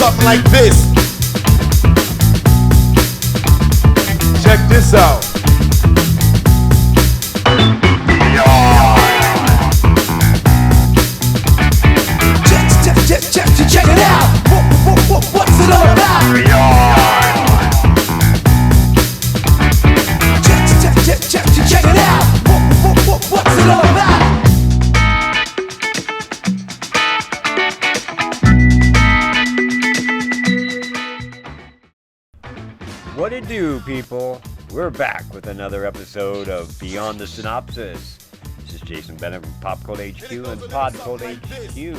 something like this. Check this out. Check it out. What's it all about? Check it out. What's it all about? What it do, people? We're back with another episode of Beyond the Synopsis. This is Jason Bennett from Pop Cult HQ and Pod Cult HQ.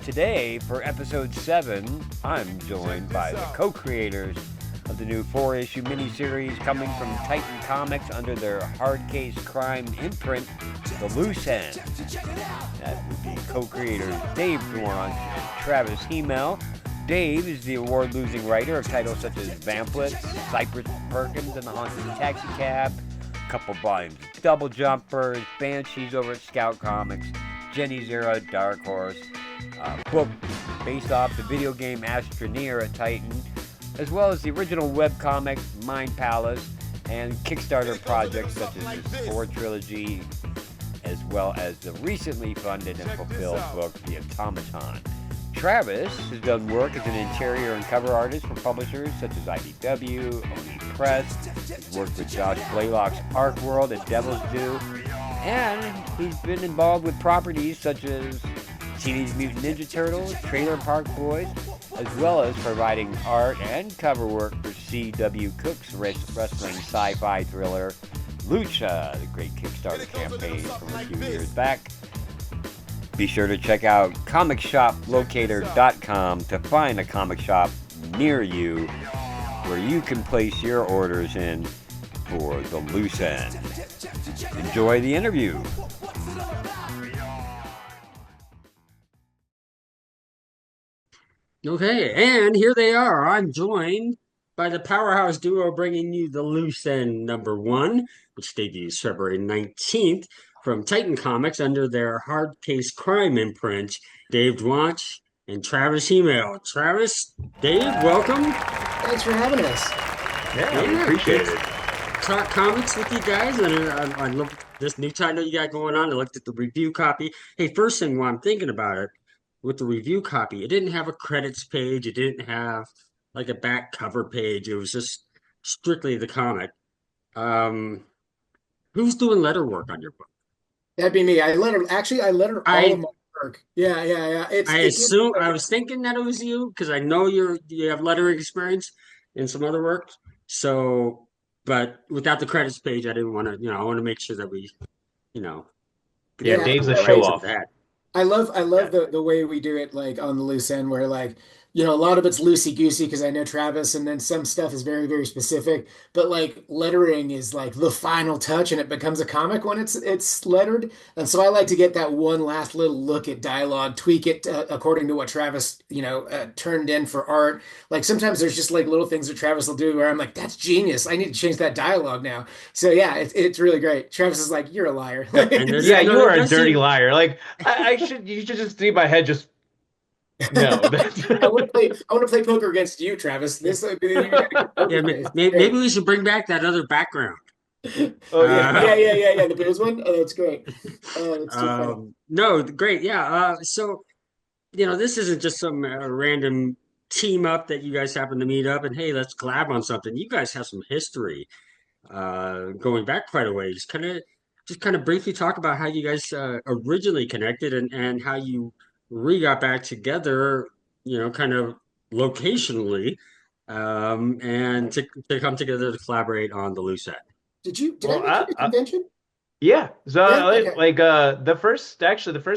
Today, for episode 7, I'm joined by the co-creators of the new 4-issue miniseries coming from Titan Comics under their hard case crime imprint, The Loose End. That would be co-creators Dave Dwonch and Travis Hymel. Dave is the award-losing writer of titles such as Vamplets, Cypress Perkins and the Haunted Taxi Cab, a couple volumes of Double Jumpers, Banshees over at Scout Comics, Jenny's Era, Dark Horse, book based off the video game Astroneer at Titan, as well as the original webcomic Mind Palace and Kickstarter projects such as the Spore Trilogy, as well as the recently funded and fulfilled book The Automaton. Travis has done work as an interior and cover artist for publishers such as IDW, Oni Press. He's worked with Josh Blaylock's Arc World and Devil's Due, and he's been involved with properties such as Teenage Mutant Ninja Turtles, Trailer Park Boys, as well as providing art and cover work for C.W. Cook's wrestling sci-fi thriller Lucha, the great Kickstarter campaign from a few years back. Be sure to check out comicshoplocator.com to find a comic shop near you where you can place your orders in for The Loose End. Enjoy the interview. Okay, and here they are. I'm joined by the powerhouse duo bringing you The Loose End #1, which debuts February 19th from Titan Comics under their hard case crime imprint, Dave Dwonch and Travis Hymel. Travis, Dave, welcome. Thanks for having us. Yeah, we appreciate it. Talk comics with you guys, and I love this new title you got going on. I looked at the review copy. Hey, first thing while I'm thinking about it, with the review copy, it didn't have a credits page. It didn't have like a back cover page. It was just strictly the comic. Who's doing letter work on your book? That'd be me. I lettered all of my work. Yeah. I was thinking that it was you because I know you have lettering experience in some other work. So, but without the credits page, I didn't want to. I want to make sure that we, Dave's a show off. I love the way we do it, like on The Loose End, where a lot of it's loosey goosey because I know Travis, and then some stuff is very, very specific. But like lettering is like the final touch, and it becomes a comic when it's lettered. And so I like to get that one last little look at dialogue, tweak it according to what Travis, turned in for art. Like sometimes there's just like little things that Travis will do where I'm like, that's genius. I need to change that dialogue now. So yeah, it's really great. Travis is like, you're a liar. Yeah, you are a dirty liar. Like you should just see my head just. No, I want to play poker against you, Travis. Maybe we should bring back that other background. Oh yeah, the Bills one. Oh, that's great. It's too funny. No, great, yeah. So, this isn't just some random team up that you guys happen to meet up and hey, let's collab on something. You guys have some history, going back quite a ways. Just kind of briefly talk about how you guys originally connected and how you got back together, kind of locationally, and to come together to collaborate on The Loose End. Did I make it to convention? Yeah. So okay. the first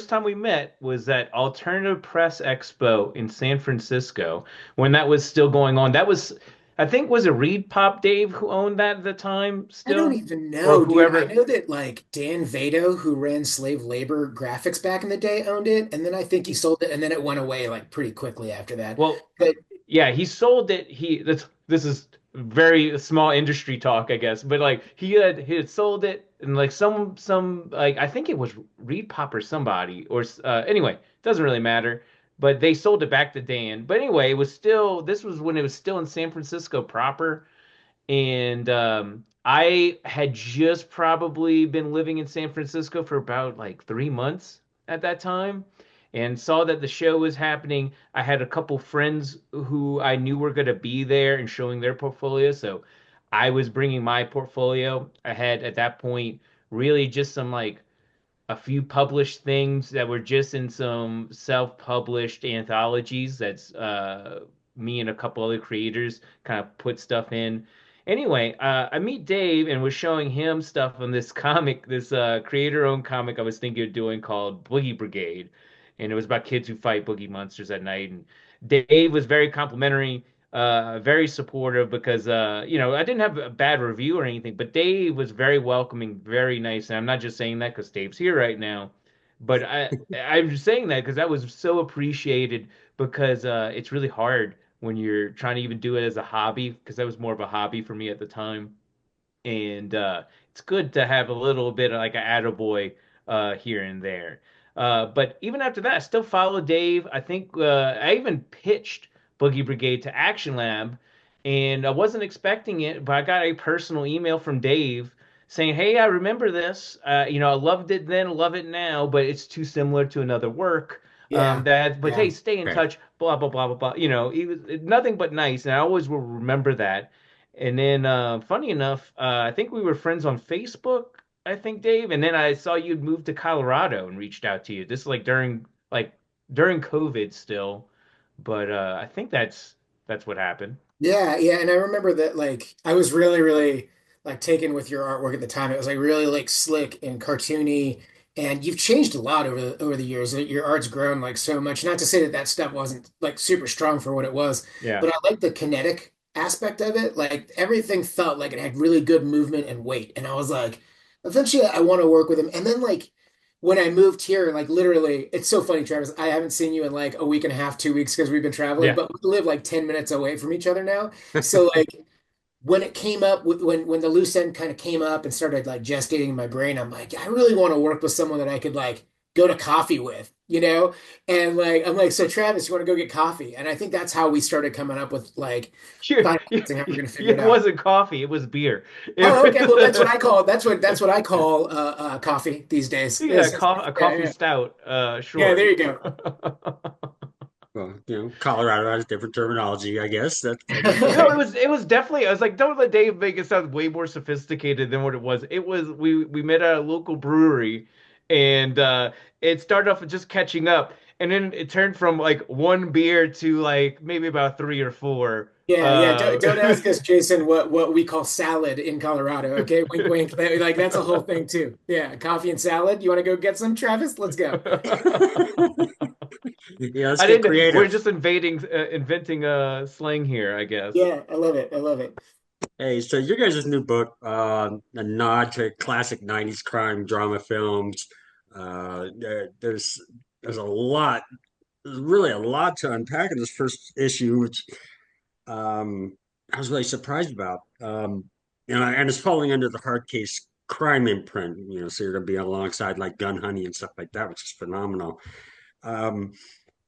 time we met was at Alternative Press Expo in San Francisco when that was still going on. That was, I think, was it Reed Pop Dave who owned that at the time still? I don't even know, whoever. Dude. I know that like Dan Vado, who ran Slave Labor Graphics back in the day, owned it, and then I think he sold it, and then it went away like pretty quickly after that. Well, yeah, he sold it. This is very small industry talk, I guess, but like he had sold it, and like some like I think it was Reed Pop or somebody, or anyway, doesn't really matter. but they sold it back to Dan. But anyway, this was when it was still in San Francisco proper. And I had just probably been living in San Francisco for about like 3 months at that time and saw that the show was happening. I had a couple friends who I knew were going to be there and showing their portfolio. So I was bringing my portfolio. I had at that point really just some like a few published things that were just in some self-published anthologies that's me and a couple other creators kind of put stuff in. Anyway, I meet Dave and was showing him stuff on this comic, this creator-owned comic I was thinking of doing called Boogie Brigade, and it was about kids who fight boogie monsters at night. And Dave was very complimentary, very supportive because I didn't have a bad review or anything, but Dave was very welcoming, very nice. And I'm not just saying that because Dave's here right now, but I'm just saying that because that was so appreciated because it's really hard when you're trying to even do it as a hobby because that was more of a hobby for me at the time and it's good to have a little bit of like an attaboy here and there. But even after that, I still follow Dave. I think I even pitched Boogie Brigade to Action Lab, and I wasn't expecting it, but I got a personal email from Dave saying, "Hey, I remember this. I loved it then, love it now, but it's too similar to another work." Yeah. But Yeah. hey, stay in Okay. touch. Blah blah blah blah blah. He was nothing but nice, and I always will remember that. And then, funny enough, I think we were friends on Facebook, I think, Dave. And then I saw you'd moved to Colorado and reached out to you. This is like during COVID still, but I think that's what happened. Yeah, yeah, and I remember that like I was really, really like taken with your artwork at the time. It was like really like slick and cartoony, and you've changed a lot over the years. Your art's grown like so much. Not to say that that stuff wasn't like super strong for what it was, Yeah. but I like the kinetic aspect of it. Like everything felt like it had really good movement and weight, and I was like, eventually I want to work with him. And then like when I moved here, like literally, it's so funny, Travis. I haven't seen you in like a week and a half, 2 weeks because we've been traveling, Yeah. but we live like 10 minutes away from each other now. So like when it came up with when the loose end kind of came up and started like gestating in my brain, I'm like, I really want to work with someone that I could like go to coffee with, you know? And like I'm like, so Travis, you want to go get coffee? And I think that's how we started coming up with like financing, how we're gonna figure it It out. wasn't coffee, it was beer. Oh, okay. Well, that's what It, I call that's what I call coffee these days. yeah, a Yeah, coffee yeah. stout, Yeah, there sure. you go. Well, Colorado has different terminology, I guess. No, it was definitely. I was like, don't let Dave make it sound way more sophisticated than what it was. It was we met at a local brewery, and it started off with just catching up, and then it turned from like one beer to like maybe about three or four. Yeah, yeah. Uh, Don't ask us, Jason, what we call salad in Colorado. Okay, wink, wink. Like that's a whole thing too. Yeah, coffee and salad. You want to go get some, Travis? Let's go. Yeah, let's I get didn't. We're creative. just inventing slang here, I guess. Yeah, I love it. I love it. Hey, so your guys' new book, a nod to classic 90s crime drama films. There's a lot, there's really a lot to unpack in this first issue, which I was really surprised about. And it's falling under the hard case crime imprint, so you're gonna be alongside like Gun Honey and stuff like that, which is phenomenal. Um,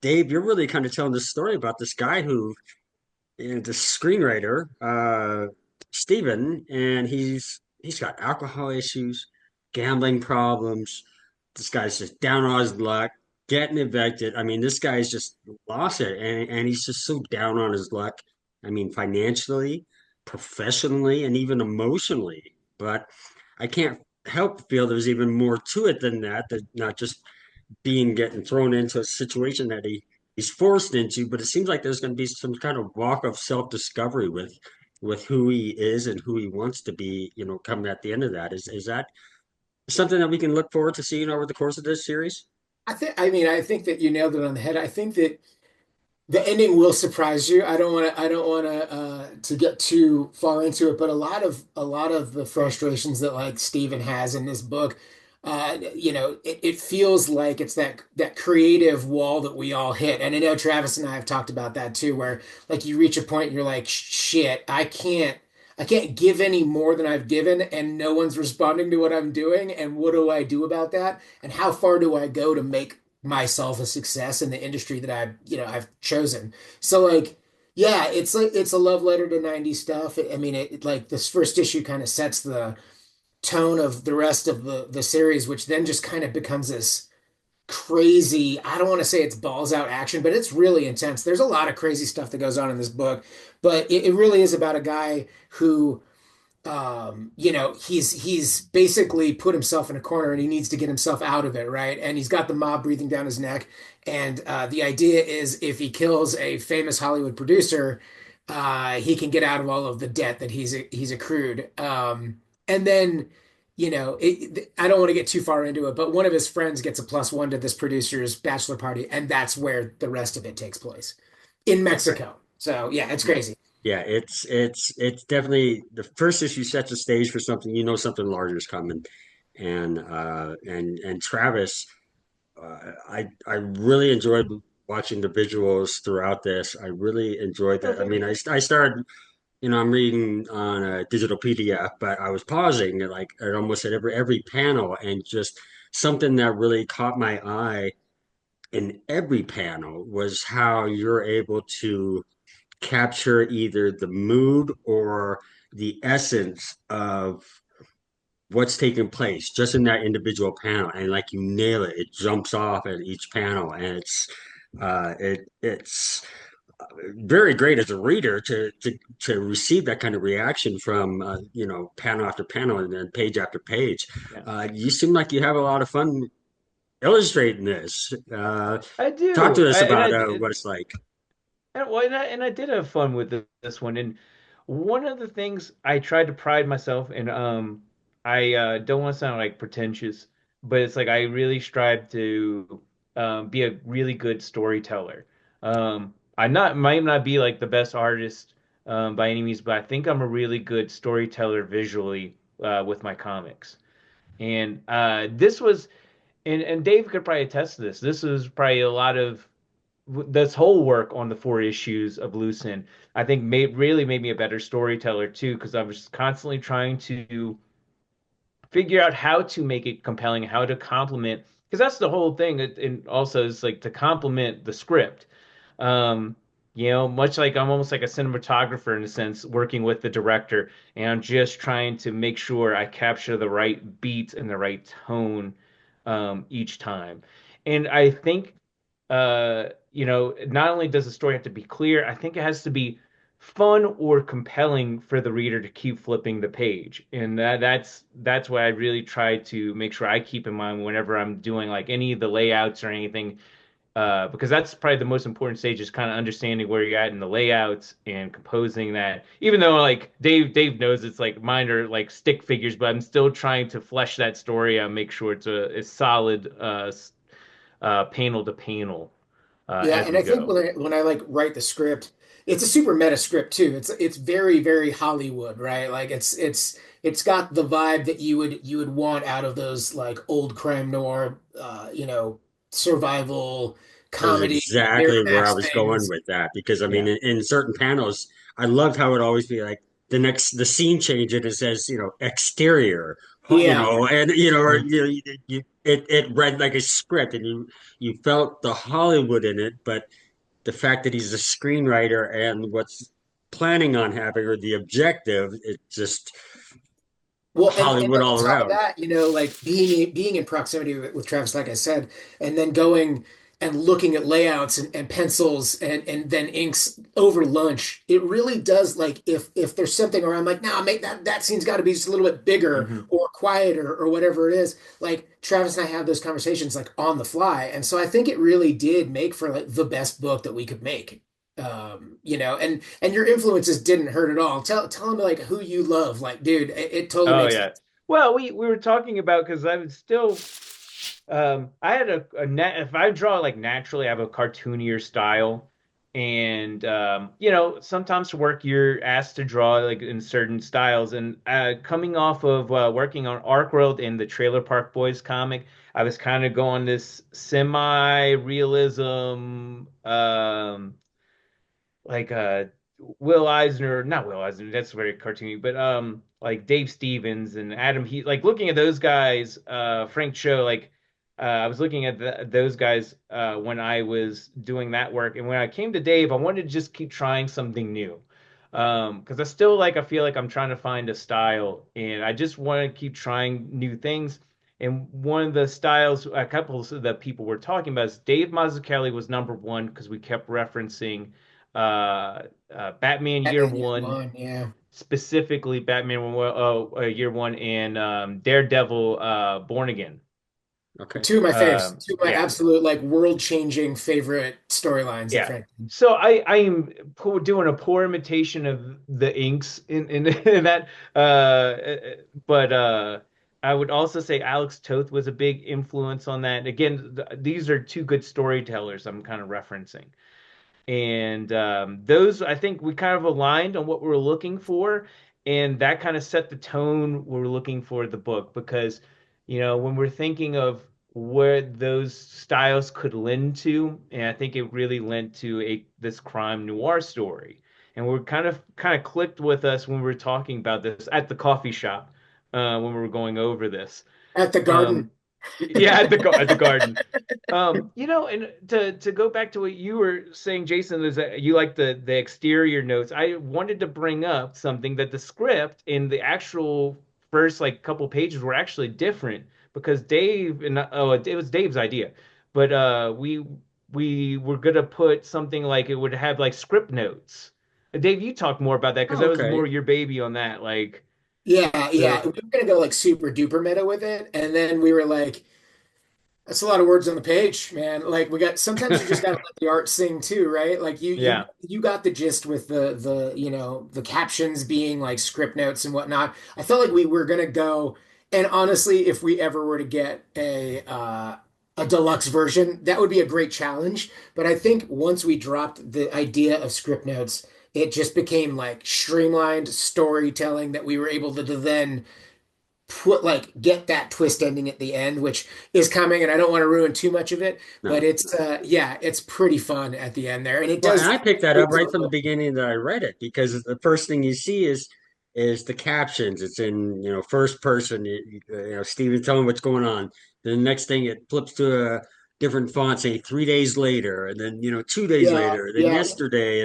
Dave, you're really kind of telling this story about this guy who the screenwriter, Steven, and he's got alcohol issues, gambling problems. This guy's just down on his luck, getting evicted. I mean, this guy's just lost it, and he's just so down on his luck. I mean, financially, professionally, and even emotionally. But I can't help feel there's even more to it than that. That not just getting thrown into a situation that he's forced into, but it seems like there's going to be some kind of walk of self-discovery with who he is and who he wants to be, coming at the end of that. Is that something that we can look forward to seeing over the course of this series? I think that you nailed it on the head. I think that the ending will surprise you. I don't want to get too far into it, but a lot of the frustrations that like Stephen has in this book, it feels like it's that creative wall that we all hit. And I know Travis and I have talked about that too, where like you reach a point and you're like, shit, I can't give any more than I've given, and no one's responding to what I'm doing. And what do I do about that? And how far do I go to make myself a success in the industry that I've chosen. So like, yeah, it's a love letter to 90s stuff. I mean, like this first issue kind of sets the tone of the rest of the series, which then just kind of becomes this crazy, I don't want to say it's balls out action, but it's really intense. There's a lot of crazy stuff that goes on in this book, but it really is about a guy who he's basically put himself in a corner and he needs to get himself out of it, right? And he's got the mob breathing down his neck. And the idea is if he kills a famous Hollywood producer, he can get out of all of the debt that he's accrued. And then, I don't want to get too far into it, but one of his friends gets a +1 to this producer's bachelor party, and that's where the rest of it takes place in Mexico. So yeah, it's crazy. Yeah, it's definitely the first issue sets the stage for something, something larger is coming. And Travis, I really enjoyed watching the visuals throughout this. I really enjoyed Oh, that. I thank mean, you. I started, I'm reading on a digital PDF, but I was pausing like at almost at every panel, and just something that really caught my eye in every panel was how you're able to capture either the mood or the essence of what's taking place just in that individual panel, and like you nail it, it jumps off at each panel, and it's very great as a reader to receive that kind of reaction from panel after panel and then page after page. Yeah, You seem like you have a lot of fun illustrating this. I Talk do. to us about And what it's like. I did have fun with this one. And one of the things I tried to pride myself in, I don't want to sound like pretentious, but it's like I really strive to be a really good storyteller. I not might not be like the best artist by any means, but I think I'm a really good storyteller visually with my comics. And this was, and Dave could probably attest to this. This was probably a lot of this whole work on the 4 issues of Lucen, I think really made me a better storyteller too, because I was constantly trying to figure out how to make it compelling, how to complement, because that's the whole thing. And also it's like to complement the script. Um, much like I'm almost like a cinematographer in a sense, working with the director, and I'm just trying to make sure I capture the right beats and the right tone each time. And I think not only does the story have to be clear, I think it has to be fun or compelling for the reader to keep flipping the page. And that's what I really try to make sure I keep in mind whenever I'm doing like any of the layouts or anything. Because that's probably the most important stage is kind of understanding where you're at in the layouts and composing that. Even though like Dave knows it's like mine are like stick figures, but I'm still trying to flesh that story and make sure it's a solid panel to panel Yeah, as and we I think go. when I like write the script, it's a super meta script too. It's very, very Hollywood, right? Like it's got the vibe that you would want out of those like old crime noir survival That was comedy, exactly where I Miramax was going things. with that, because I mean, Yeah. in certain panels, I loved how it always be like the scene change and it says exterior, Yeah. and or it read like a script, and you felt the Hollywood in it, but the fact that he's a screenwriter and what's planning on having or the objective, it just Well, and Hollywood then on all top of around. that, like being in proximity with Travis, like I said, and then going and looking at layouts and pencils and then inks over lunch, it really does like if there's something where I'm like, no, make that scene's got to be just a little bit bigger Hmm. or quieter or whatever it is. Like Travis and I have those conversations like on the fly, and so I think it really did make for like the best book that we could make. And your influences didn't hurt at all. Tell them like who you love. Like, dude, it totally Oh makes yeah. sense. Well, we were talking about because I was still I had a net if I draw like naturally, I have a cartoonier style. And sometimes to work you're asked to draw like in certain styles. And coming off of working on Arc World and the Trailer Park Boys comic, I was kind of going this semi-realism like Will Eisner, not Will Eisner, that's very cartoony, but like Dave Stevens and Adam He like looking at those guys, Frank Cho, like I was looking at those guys when I was doing that work, and when I came to Dave, I wanted to just keep trying something new. Because I still I feel like I'm trying to find a style, and I just want to keep trying new things. And one of the styles, a couple of the people we're talking about is Dave Mazzucchelli was number one because we kept referencing Batman Year Batman Year One, One, yeah. specifically Batman Year One and Daredevil Born Again. Okay. Two of my faves, two of my Yeah, absolute like world-changing favorite storylines, yeah. frankly. So I am doing a poor imitation of the inks in, in that, but I would also say Alex Toth was a big influence on that. Again, these are two good storytellers I'm kind of referencing. And those, I think we kind of aligned on what we were looking for, and that kind of set the tone we're looking for the book because, when we're thinking of where those styles could lend to, and I think it really lent to this crime noir story, and we're kind of clicked with us when we were talking about this at the coffee shop when we were going over this. At the Garden. Um, yeah, at the garden. And to go back to what you were saying, Jason, is that you like the exterior notes. I wanted to bring up something that the script in the actual first couple pages were actually different because Dave and it was Dave's idea, but we were gonna put something like it would have like script notes. Dave, you talk more about that because Oh, that was okay. more your baby on that, like Yeah, yeah. the We were gonna go like super duper meta with it, and then we were like, that's a lot of words on the page, man. Like we got sometimes you just gotta let the art sing too, right? Like you you yeah. you got the gist with the captions being like script notes and whatnot. I felt like we were gonna go, and honestly, if we ever were to get a deluxe version, that would be a great challenge. But I think once we dropped the idea of script notes, it just became like streamlined storytelling that we were able to then put like get that twist ending at the end, which is coming, and I don't want to ruin too much of it, but No. it's yeah, it's pretty fun at the end there, and it Well, and does. I picked that up right from the beginning that I read it because the first thing you see is the captions. It's in, first person. Steven telling what's going on. Then the next thing it flips to a different font, say 3 days later, and then 2 days Yeah, later, then yeah, yesterday,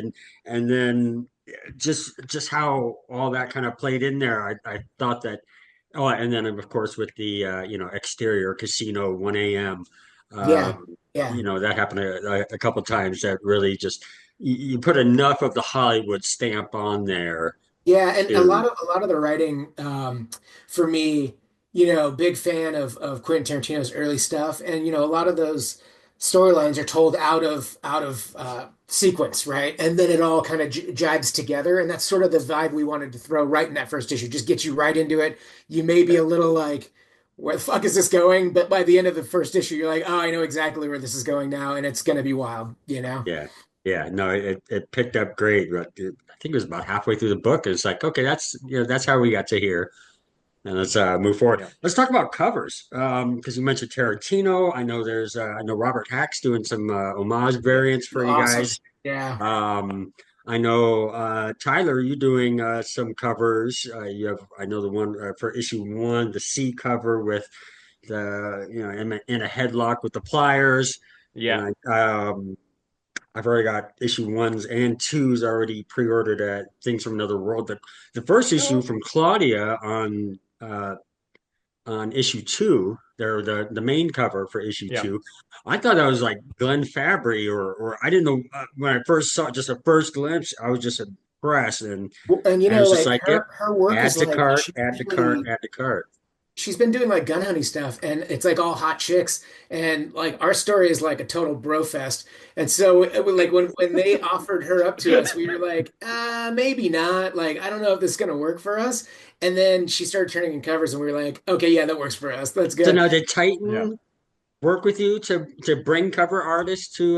and then just how all that kind of played in there. I thought that. Oh, and then of course with the exterior casino 1 a.m. yeah, Um, yeah. that happened a couple times. That really just you put enough of the Hollywood stamp on there Yeah, and a lot to of a lot of the writing, for me, big fan of Quentin Tarantino's early stuff, and a lot of those storylines are told out of sequence, right? And then it all kind of jibes together, and that's sort of the vibe we wanted to throw right in that first issue. Just get you right into it. You may be a little like, where the fuck is this going? But by the end of the first issue, you're like, oh, I know exactly where this is going now, and it's gonna be wild, you know? yeah, yeah. No, it picked up great. But I think it was about halfway through the book. And it's like, okay, that's how we got to here. And let's move forward. Yeah. Let's talk about covers. Because you mentioned Tarantino. I know Robert Hack's doing some homage Yeah. variants for you Awesome. guys. Yeah. I know Tyler, you doing some covers. I know the one for issue one, the C cover with the in a headlock with the pliers, and Yeah. I've already got issue ones and twos already pre-ordered at Things from Another World. But the first issue from Claudia on issue two, the main cover for issue Yeah. two. I thought that was like Glenn Fabry, or I didn't know when I first saw just a first glimpse. I was just impressed, Well, and and it's just like like, yep, her work add is to like cart, she's add to cart, really add to cart. she's been doing like gun hunting stuff, and it's like all hot chicks, and like our story is like a total bro fest. And so it was like when they offered her up to us, we were like, maybe not. Like, I don't know if this is gonna work for us. And then she started turning in covers, and we were like, okay, yeah, that works for us. That's So good. now did Yeah. Titan work with you to bring cover artists to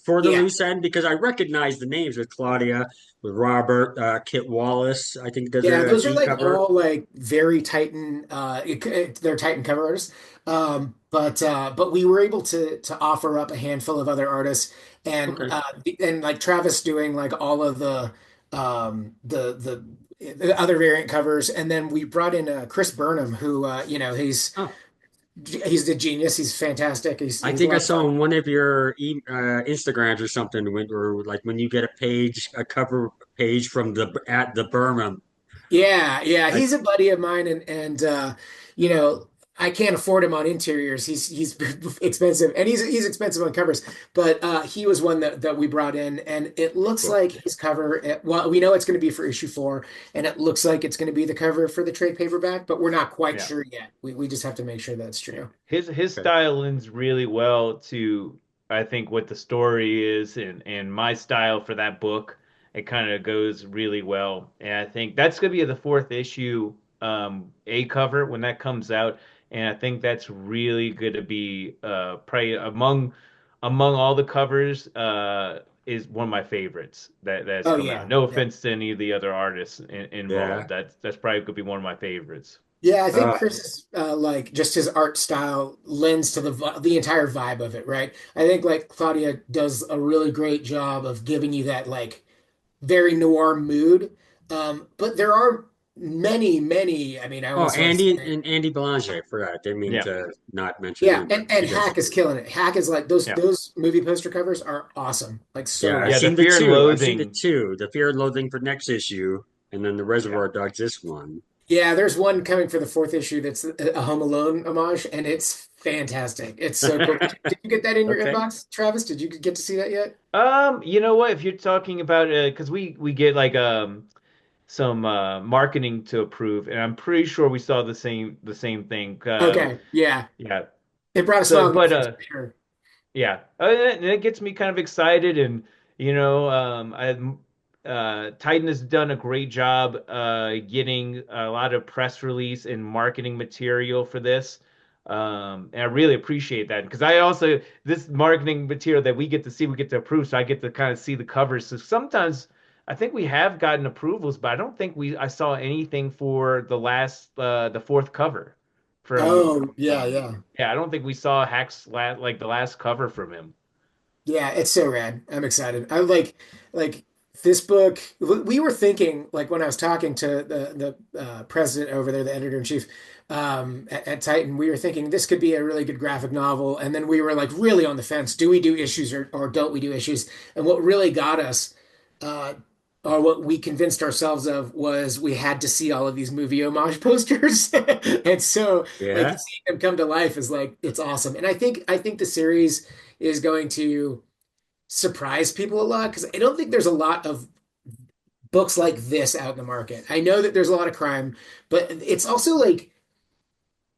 for the Yeah. loose end? Because I recognize the names with Claudia, with Robert, Kit Wallace. I think does Yeah, a those are D like cover. all like very Titan they're Titan cover artists. But we were able to offer up a handful of other artists, and Okay. like Travis doing like all of the other variant covers, and then we brought in Chris Burnham, who he's Oh. He's the genius. He's fantastic. I He's a think I lot of saw fun. on one of your Instagrams or something or like when you get a cover page from the at the Burma. Yeah, yeah, I he's a buddy of mine, and you know, I can't afford him on interiors. He's expensive, and he's expensive on covers. But he was one that we brought in, and it looks cool. like his cover. Well, we know it's going to be for issue 4, and it looks like it's going to be the cover for the trade paperback, but we're not quite Yeah. sure yet. We just have to make sure that's Yeah. true. His Okay. style lends really well to I think what the story is and my style for that book. It kind of goes really well. And I think that's gonna be the fourth issue A cover when that comes out. And I think that's really gonna be probably among all the covers is one of my favorites that's Oh come out. yeah, No yeah. offense to any of the other artists Yeah. involved. That's probably gonna be one of my favorites. Yeah, I think Uh, Chris's like just his art style lends to the entire vibe of it, right? I think like Claudia does a really great job of giving you that like very noir mood. But there are many, many. I mean, I oh, almost want to Andy say, and Andy Belanger. I forgot. I didn't mean Yeah. to not mention yeah, him, but and he does. Hack is killing it. Hack is like those Yeah. those movie poster covers are awesome, like so Yeah, I've Yeah, the rad. seen the Fear and two. I've seen the Loathing. two. The Fear and Loathing for next issue, and then the Yeah. Reservoir Dogs this one. Yeah, there's one coming for the fourth issue that's a Home Alone homage, and it's fantastic. It's so cool. Did you get that in your Okay. inbox, Travis? Did you get to see that yet? You know what? If you're talking about because we get like some marketing to approve, and I'm pretty sure we saw the same thing. Okay, yeah, Yeah. it brought a So, smile on my but face for sure. yeah, and it gets me kind of excited, and Titan has done a great job getting a lot of press release and marketing material for this. And I really appreciate that because I also this marketing material that we get to see, we get to approve, so I get to kind of see the covers. So sometimes I think we have gotten approvals, but I don't think I saw anything for the fourth cover from Oh, yeah, yeah. yeah, I don't think we saw Hack's like the last cover from him. Yeah, it's so rad. I'm excited. I like this book. We were thinking like when I was talking to the president over there, the editor in chief at Titan, we were thinking this could be a really good graphic novel, and then we were like really on the fence. Do we do issues or don't we do issues? And what really got us, uh, or what we convinced ourselves of, was we had to see all of these movie homage posters, and so like Yeah. seeing them come to life is like it's awesome. And I think the series is going to surprise people a lot because I don't think there's a lot of books like this out in the market. I know that there's a lot of crime, but it's also like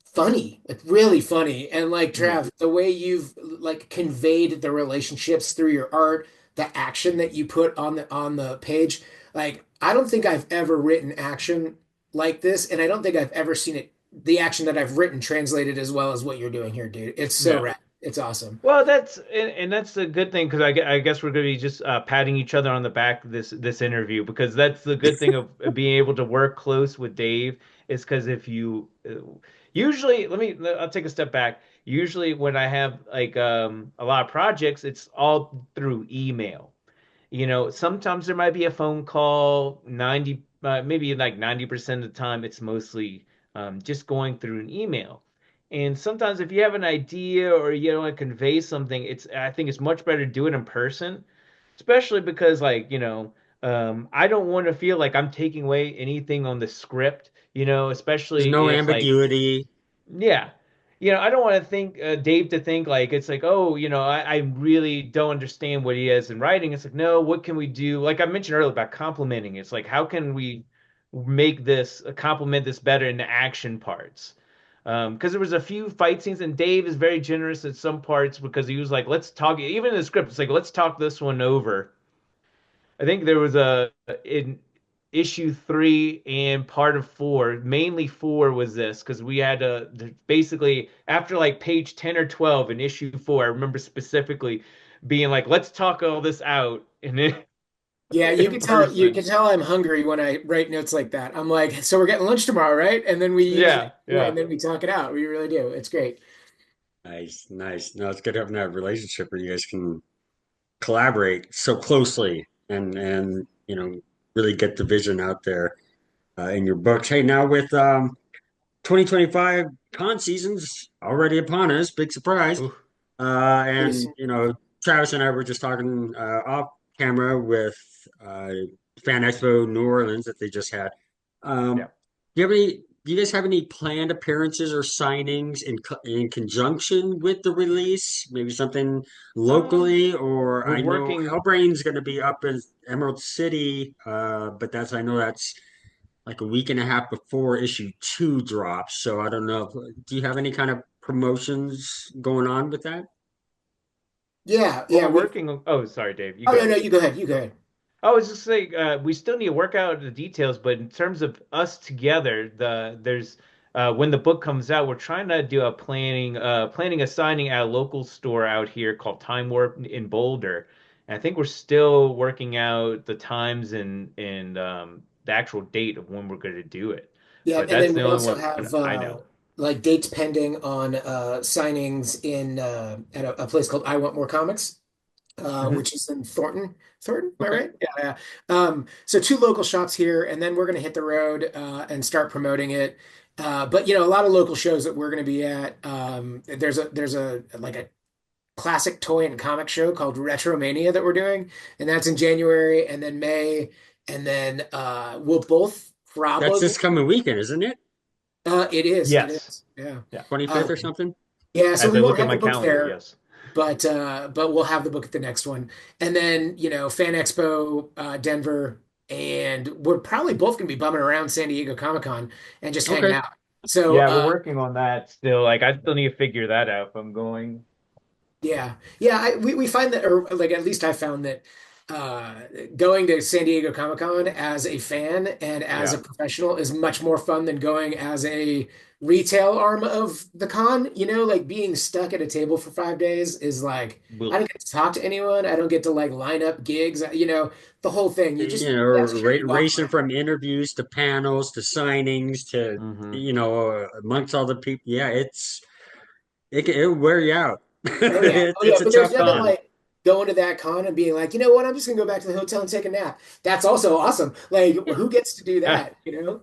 funny, like really funny. And like Mhm. Trav, the way you've like conveyed the relationships through your art, the action that you put on the page, like I don't think I've ever written action like this, and I don't think I've ever seen it the action that I've written translated as well as what you're doing here, dude. It's so Yeah. rad. It's awesome. Well, and that's a good thing because I guess we're going to be just patting each other on the back this interview because that's the good thing of being able to work close with Dave is because if you usually I'll take a step back. Usually when I have like a lot of projects, it's all through email. Sometimes there might be a phone call, maybe like 90% of the time, it's mostly just going through an email. And sometimes if you have an idea or you want to convey something, I think it's much better to do it in person, especially because like, I don't want to feel like I'm taking away anything on the script, There's especially no if like ambiguity. yeah. I don't want to think Dave to think like it's like, oh, I really don't understand what he has in writing. It's like, no, what can we do? Like I mentioned earlier about complimenting. It's like, how can we make this complement this better in the action parts? Because there was a few fight scenes, and Dave is very generous at some parts because he was like, let's talk. Even in the script, it's like, let's talk this one over. I think there was in issue 3 and part of 4, mainly 4 was this because we had basically after like page 10 or 12 in issue 4, I remember specifically being like, let's talk all this out and then Yeah, in you person. can tell I'm hungry when I write notes like that. I'm like, so we're getting lunch tomorrow, right? And then we usually Yeah, yeah. and then we talk it out. We really do. It's great. Nice, nice. No, it's good having that relationship where you guys can collaborate so closely and really get the vision out there in your books. Hey, now with 2025 con season's already upon us. Big surprise. Ooh, And Yes. Travis and I were just talking off camera with Fan Expo New Orleans that they just had. yeah. Do you guys have any planned appearances or signings in conjunction with the release? Maybe something locally, or We're I know working. Hellbrain's going to be up in Emerald City, but I know that's like a week and a half before issue two drops. So I don't know. Do you have any kind of promotions going on with that? Yeah, Well, yeah. we're working. Oh, sorry, Dave. You Oh, no, go. no, you go ahead. You go ahead. I was just saying, we still need to work out the details, but in terms of us together, there's when the book comes out, we're trying to do a planning a signing at a local store out here called Time Warp in Boulder. And I think we're still working out the times and the actual date of when we're going to do it. Yeah, But and that's then the we only also one have I know. like dates pending on signings in at a place called I Want More Comics, Hmm. which is in Thornton. Thornton, am I Okay. right? Yeah, yeah. So two local shops here, and then we're going to hit the road and start promoting it. But a lot of local shows that we're going to be at. There's a like a classic toy and comic show called Retromania that we're doing, and that's in January, and then May, and then we'll both That's probably. this coming weekend, isn't it? It is. It Yes. is. Yeah. Yeah. 25th Um, or something? yeah. So As we I won't look at have the my book calendar, there, yes. but we'll have the book at the next one, and then Fan Expo, Denver, and we're probably both gonna be bumming around San Diego Comic Con and just hanging Okay. out. So Yeah, we're working on that still. Like, I still need to figure that out if I'm going. yeah, yeah. We find that, or like at least I found that uh, going to San Diego Comic Con as a fan and as a Yeah. professional is much more fun than going as a retail arm of the con. Like being stuck at a table for 5 days is like I Will. don't get to talk to anyone. I don't get to like line up gigs. The whole thing. That's true. You walk Racing around. from interviews to panels to signings to, Hmm. amongst all the people. Yeah, it'll wear you out. Oh yeah, oh yeah. It's a But there's tough nothing con. like going to that con and being like, you know what? I'm just gonna go back to the hotel and take a nap. That's also awesome. Like, who gets to do that?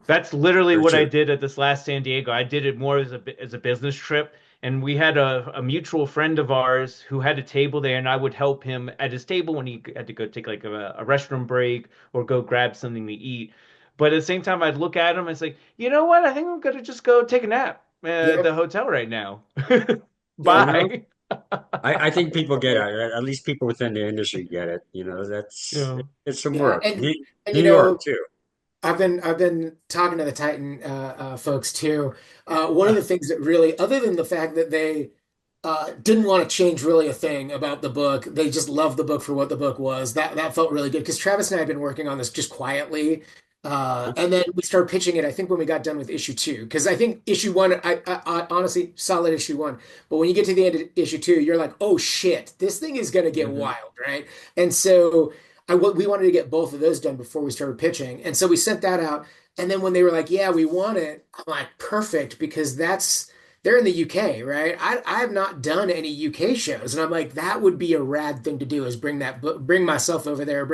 That's literally Very what I true. did at this last San Diego. I did it more as a business trip, and we had a mutual friend of ours who had a table there, and I would help him at his table when he had to go take like a restroom break or go grab something to eat. But at the same time, I'd look at him and say, you know what? I think I'm gonna just go take a nap at Yep. the hotel right now. Yep. Bye. I think people get it. At least people within the industry get it. Yeah. It's some Yeah. work. And New York too. I've been talking to the Titan folks too. One of the things that really, other than the fact that they didn't want to change really a thing about the book, they just loved the book for what the book was. That felt really good because Travis and I have been working on this just quietly, and then we started pitching it. I think when we got done with issue two, because I think issue one, I honestly solid issue one, but when you get to the end of issue two, you're like, oh shit, this thing is gonna get Hmm. wild, right? And so. We wanted to get both of those done before we started pitching. And so we sent that out. And then when they were like, yeah, we want it, I'm like, perfect, because they're in the UK, right? I have not done any UK shows. And I'm like, that would be a rad thing to do is bring that book, bring myself over there,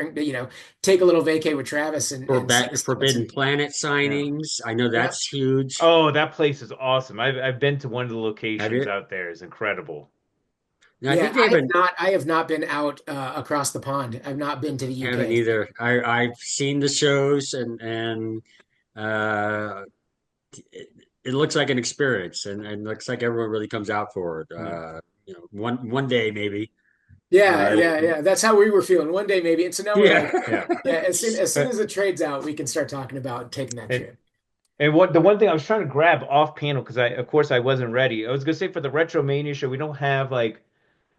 take a little vacay with Travis and see Forbidden some. Planet Yeah. signings. I know Yeah. that's huge. Oh, that place is awesome. I've been to one of the Have locations you? out there. It's incredible. Now, I Yeah. think they I have not been out across the pond. I've not been to the haven't UK. either. I've seen the shows and uh, it, it looks like an experience and looks like everyone really comes out for it. Yeah. One day maybe. Yeah, Uh, yeah, yeah. That's how we were feeling one day, maybe. And so now we're yeah. like, yeah, as soon Uh, as the trade's out, we can start talking about taking that And trip. and what the one thing I was trying to grab off panel because of course I wasn't ready. I was gonna say for the Retro Mania show, we don't have like,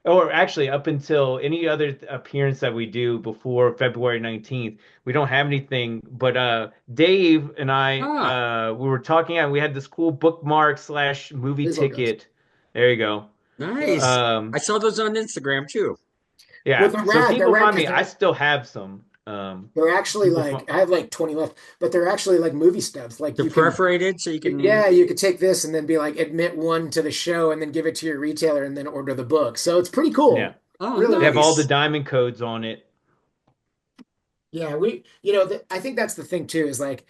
or actually up until any other appearance that we do before February 19th, we don't have anything. But Dave and I, Ah, we were talking and we had this cool bookmark slash movie These logos. ticket. There you go. Yeah. nice. I Um, saw those on Instagram too. Well, yeah. they're So rad. They're people rad find because me. I still have some. they're actually People like find. I have like 20 left, but they're actually like movie stubs. Like They're you can, perforated, so you can. yeah, you could take this and then be like admit one to the show and then give it to your retailer and then order the book. So it's pretty Yeah. cool. Oh, Really, They have really. all the nice. diamond codes on it. Yeah, I think that's the thing too, is like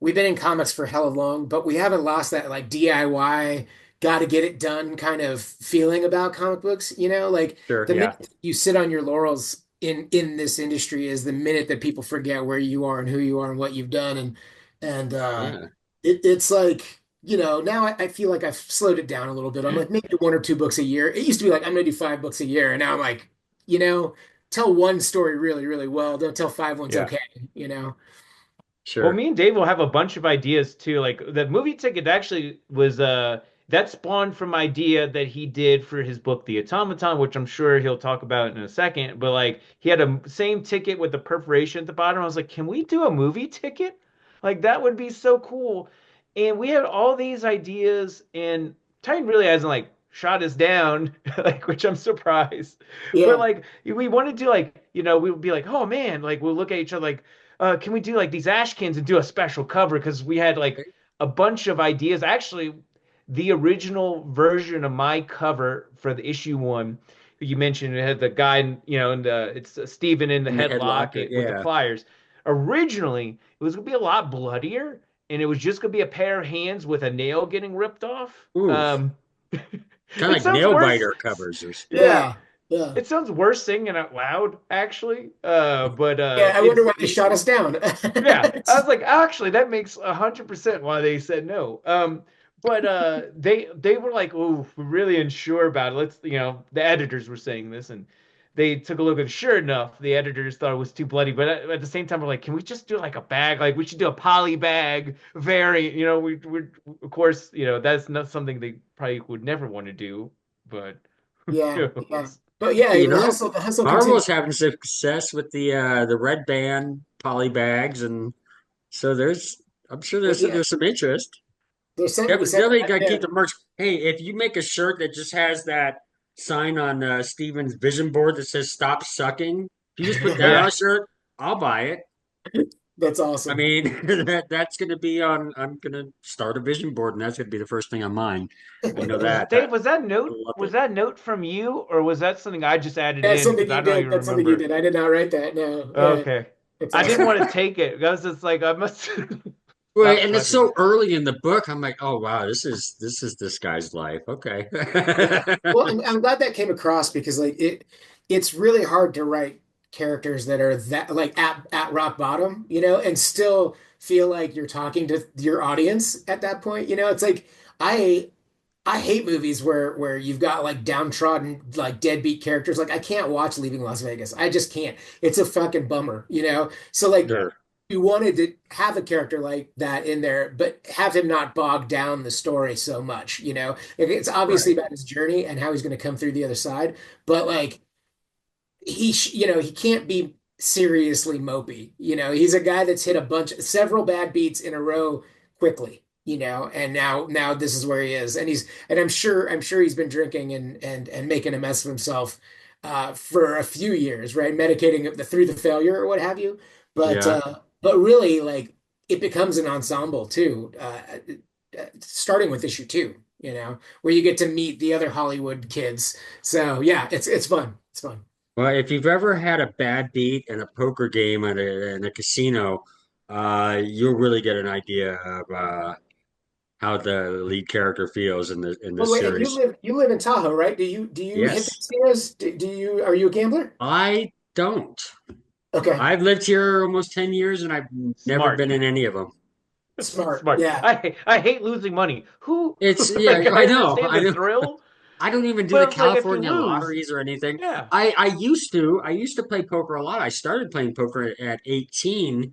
we've been in comics for hella long, but we haven't lost that like DIY, got to get it done kind of feeling about comic books. Like Sure. the Yeah. minute you sit on your laurels in this industry is the minute that people forget where you are and who you are and what you've done, and Yeah. it's like. Now I feel like I've slowed it down a little bit. I'm like maybe one or two books a year. It used to be like I'm gonna do 5 books a year, and now I'm like, you know, tell one story really, really well. Don't tell five ones Yeah. okay, you know? Well, Sure. me and Dave will have a bunch of ideas too. Like the movie ticket actually was that spawned from idea that he did for his book The Automaton, which I'm sure he'll talk about in a second. But like he had a same ticket with the perforation at the bottom. I was like, can we do a movie ticket? Like that would be so cool. And we had all these ideas, and Titan really hasn't like shot us down, like which I'm surprised. But Yeah. like we wanted to like, we would be like, oh man, like we'll look at each other like can we do like these Ashkins and do a special cover? Because we had like a bunch of ideas. Actually, the original version of my cover for the issue one, you mentioned it had the guy, and it's Steven in the In the headlock. headlock with the Yeah. pliers. Originally, it was gonna be a lot bloodier, and it was just gonna be a pair of hands with a nail getting ripped off. Ooh. Kind of It like sounds nail worse. biter covers. Yeah, Yeah. Yeah. it sounds worse singing it out loud, actually. But Yeah. I wonder why they it's shot us down. yeah, I was like, actually, that makes 100% why they said no. But they were like, oh, we're really unsure about it. The editors were saying this, and they took a look, and sure enough, the editors thought it was too bloody. But at the same time, we're like, can we just do like a bag? Like we should do a poly bag variant. We of course, that's not something they probably would never want to do, but who Yeah. Yeah. knows? But yeah, You know, the hustle continues. Marvel's having success with the red band poly bags, and so I'm sure Yeah. there's some interest. They're Yeah, sending me but sending definitely that. got to Yeah. keep the merch. Hey, if you make a shirt that just has that sign on Steven's vision board that says "Stop sucking," if you just put that on Yeah. a shirt, I'll buy it. That's I awesome. mean, that's going to be on. I'm going to start a vision board, and that's going to be the first thing on mine. I know that. Dave, I love was it. that note from you, or was that something I just added That's in something because you I don't did. even That's something you remember? did. I did not write that. No. Yeah. Okay. That's I didn't awesome. want to take it because it's like I must Well, stop and it's sucking. so early in the book. I'm like, oh wow, this is this guy's life. Okay. Yeah. Well, I'm glad that came across because like it's really hard to write characters that are that like at rock bottom, and still feel like you're talking to your audience at that point. It's like I I hate movies where you've got like downtrodden like deadbeat characters. Like I can't watch Leaving Las Vegas. I just can't. It's a fucking bummer. So like Sure. you wanted to have a character like that in there, but have him not bog down the story so much. It's obviously Right. about his journey and how he's going to come through the other side, but like he can't be seriously mopey. He's a guy that's hit several bad beats in a row quickly. And now this is where he is, and I'm sure he's been drinking and making a mess of himself for a few years, right? Medicating through the failure or what have you. But Yeah. uh, but really, like it becomes an ensemble too, starting with issue two. Where you get to meet the other Hollywood kids. So yeah, it's fun. It's fun. Well, if you've ever had a bad beat in a poker game in a casino, you'll really get an idea of how the lead character feels in Well, this wait, and you series. live you live in Tahoe, right? Do you hit the Yes, casinos? Are you a gambler? I don't. Okay, I've lived here almost 10 years and I've never Smart. been in any of them. smart. Smart. Yeah, I hate losing money. Who It's yeah, like I I know. understand I the know. thrill, I don't even do the but it's like if you California lose, lotteries or anything. yeah. I used to play poker a lot. I started playing poker at 18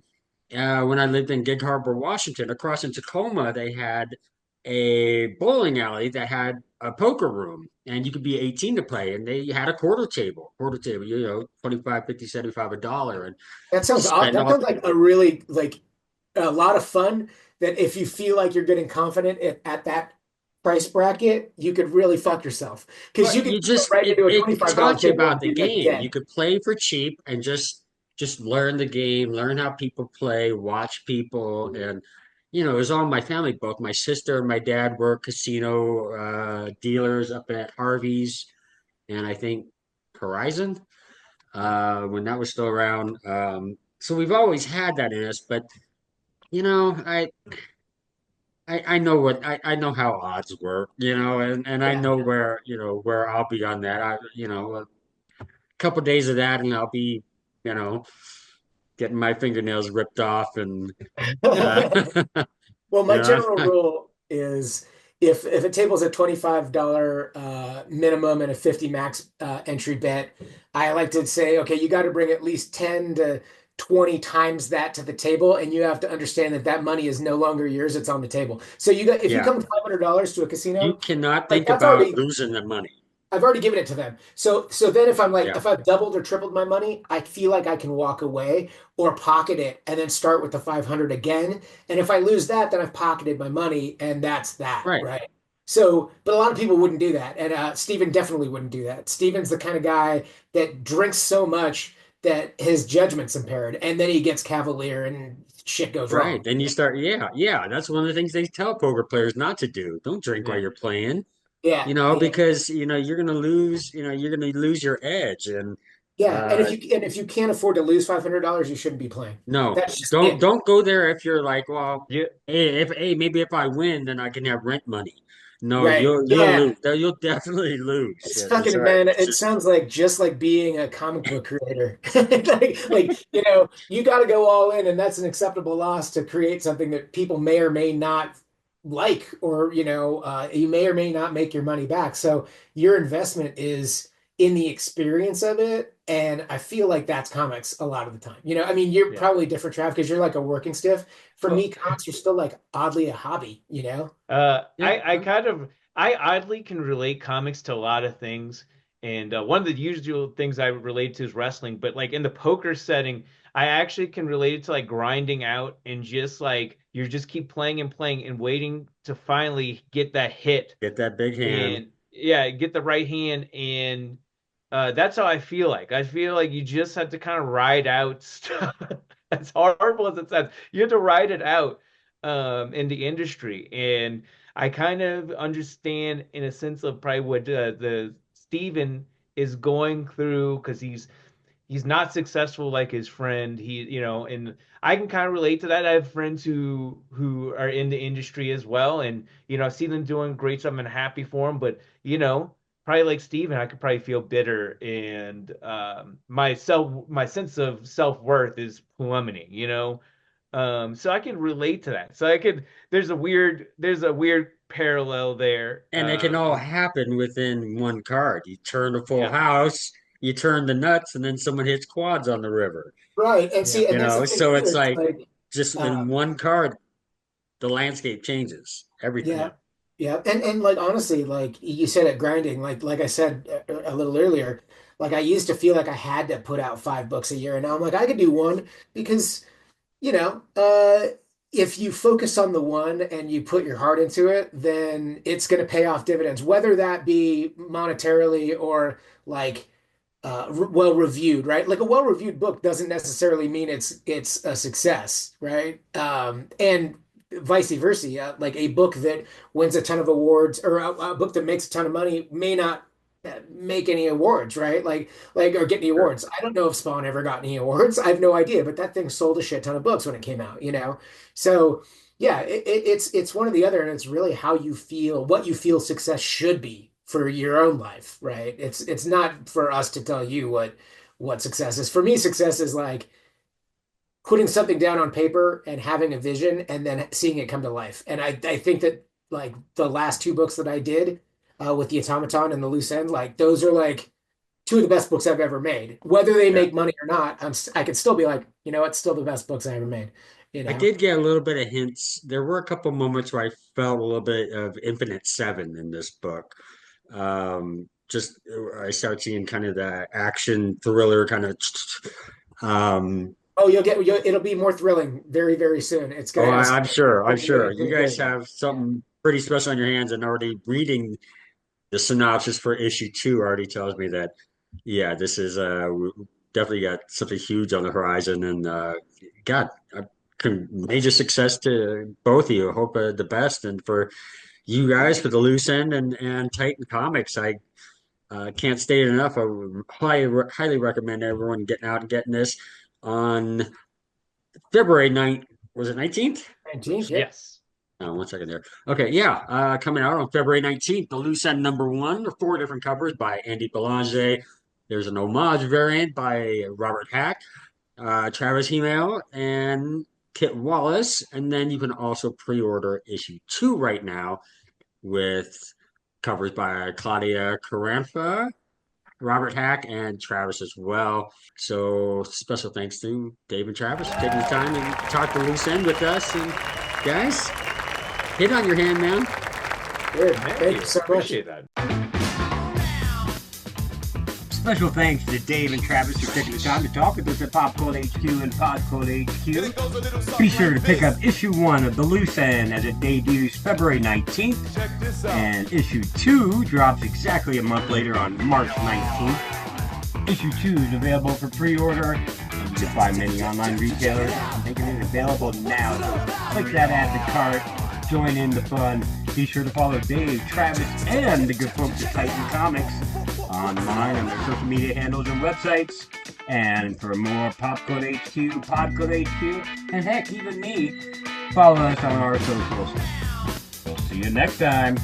when I lived in Gig Harbor, Washington. Across in Tacoma, they had a bowling alley that had a poker room, and you could be 18 to play. And they had a quarter table, 25, 50, 75, a dollar, and spend that all. sounds like a really like a lot of fun. That if you feel like you're getting confident at that price bracket, you could really fuck yourself because Well, you could you go just right into a it $25 taught you table about and the be like game. You dead. could play for cheap and just learn the game, learn how people play, watch people, and it was all in my family. Both my sister and my dad were casino dealers up at Harvey's, and I think Horizon when that was still around. So we've always had that in us, but you know, I know I know how odds work, and I Yeah. know where, where I'll be on that. A couple days of that and I'll be, you know, getting my fingernails ripped off and uh Well, you my know, general rule is if a table's a $25 minimum and a 50 max entry bet, I like to say, okay, you got to bring at least 10 to 20 times that to the table, and you have to understand that that money is no longer yours, it's on the table. So if you yeah, come with $500 to a you casino, cannot like think that's about already losing the money. I've already given it to them. So then if I'm like Yeah, if I've doubled or tripled my money, I feel like I can walk away or pocket it and then start with the 500 again. And if I lose that, then I've pocketed my money and that's that, right, right? So, but a lot of people wouldn't do that. And Steven definitely wouldn't do that. Steven's the kind of guy that drinks so much that his judgment's impaired and then he gets cavalier and shit goes right. wrong. Then you start, yeah. That's one of the things they tell poker players not to do. Don't drink while Yeah. you're playing, Yeah. Yeah. because you're gonna lose, you're gonna lose your edge. And Yeah. And uh if you can't afford to lose $500, you shouldn't be playing. no, That's just don't it. don't go there if you're like, well, Yeah. hey, maybe if I win, then I can have rent money. No, Right. you'll Yeah. lose. You'll definitely lose. It's It's fucking all right. man, It's it just sounds like just like being a comic book creator. You got to go all in, and that's an acceptable loss to create something that people may or may not like, or you may or may not make your money back. So your investment is in the experience of it, and I feel like that's comics a lot of the time. I mean, you're Yeah. probably different, Trav, because you're like a working stiff. For me, Well, comics are still like oddly a hobby. yeah. I kind of I oddly can relate comics to a lot of things, and one of the usual things I relate to is wrestling. But like in the poker setting, I actually can relate it to like grinding out and just like you just keep playing and playing and waiting to finally get that hit Get that big hand. and yeah, get the right hand and that's how I feel like. I feel like you just have to kind of ride out stuff. As horrible as it sounds, you have to ride it out in the industry. And I kind of understand in a sense of probably what the Steven is going through because he's not successful like his friend. And I can kind of relate to that. I have friends who are in the industry as well, and I see them doing great stuff. I'm happy for them, but probably like Steven, I could probably feel bitter, and my sense of self worth is plummeting. So I can relate to that. So I could. There's a weird parallel there. And it can all happen within one card. You turn a full Yeah. house, you turn the nuts, and then someone hits quads on the river. Right. And Yeah. see, and that's the thing So too. it's It's like like, just uh, in one card, the landscape changes everything. yeah, yeah. And like honestly, like you said at grinding, like I said a little earlier, like I used to feel like I had to put out 5 books a year, and now I'm like I could do one because you know, uh, if you focus on the one and you put your heart into it, then it's going to pay off dividends, whether that be monetarily or like well reviewed, right? Like a well reviewed book doesn't necessarily mean it's a success, right? And vice versa. Like a book that wins a ton of awards or a book that makes a ton of money may not make any awards, right? Like or get any Sure. awards. I don't know if Spawn ever got any awards. I have no idea, but that thing sold a shit ton of books when it came out. So yeah, it's one or the other, and it's really how you feel, what you feel success should be for your own life, right? It's not for us to tell you what success is. For me, success is like putting something down on paper and having a vision and then seeing it come to life. And I think that like the last 2 books that I did with the automaton and the loose end, like those are like two of the best books I've ever made. Whether they Yeah. make money or not, I could still be like, it's still the best books I ever made, you I know? did get a little bit of hints. There were a couple moments where I felt a little bit of Infinite Seven in this book. Just I started seeing kind of the action thriller kind of. Um, Oh, it'll be more thrilling very, very soon. It's oh, gonna I'm sure. I'm it's gonna sure. be You pretty guys great. have Yeah. something pretty special on your hands, and already reading the synopsis for issue 2 already tells me that, yeah, this is we definitely got something huge on the horizon, and God, major success to both of you. I hope the best, and for you guys for the loose end and Titan Comics. I can't state it enough. I would highly recommend everyone getting out and getting this on February 9th. Was it 19th? 19th, yeah. Yes. Oh, 1 second there. Okay, yeah. Coming out on February 19th, the Loose End #1, 4 different covers by Andy Belanger. There's an homage variant by Robert Hack, Travis Hymel, and Kit Wallace. And then you can also pre-order issue 2 right now with covers by Claudia Carranza, Robert Hack, and Travis as well. So special thanks to Dave and Travis for taking the time and talk the Loose End with us. And guys, hit on your hand, man. Good. Thank Thank you. you so much. Appreciate that. Special thanks to Dave and Travis for taking the time to talk with us at Pop Cult HQ and Pod Cult HQ. Be sure to pick up issue 1 of The Loose End as it debuts February 19th, and issue 2 drops exactly a month later on March 19th. Issue 2 is available for pre-order. You can find many online retailers making it available now. So click that add to cart, join in the fun. Be sure to follow Dave, Travis, and the good folks at Titan Comics online on their social media handles and websites. And for more Pop Cult HQ, Pod Cult HQ, and heck, even me, follow us on our socials. We'll see you next time.